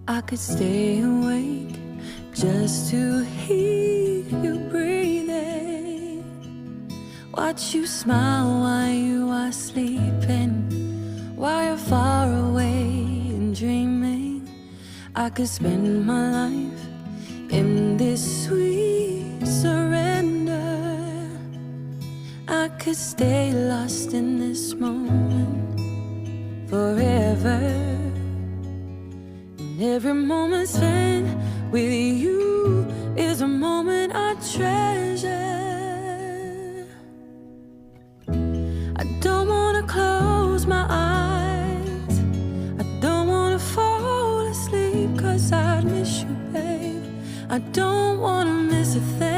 I could stay awake just to hear you breathing, watch you smile while you are sleeping, while you're far away and dreaming. I could spend my life in this sweet surrender. I could stay lost in this moment forever. And every moment spent with you is a moment I treasure. I don't wanna close my eyes, I don't wanna fall asleep, 'cause I'd miss you, babe. I don't wanna miss a thing.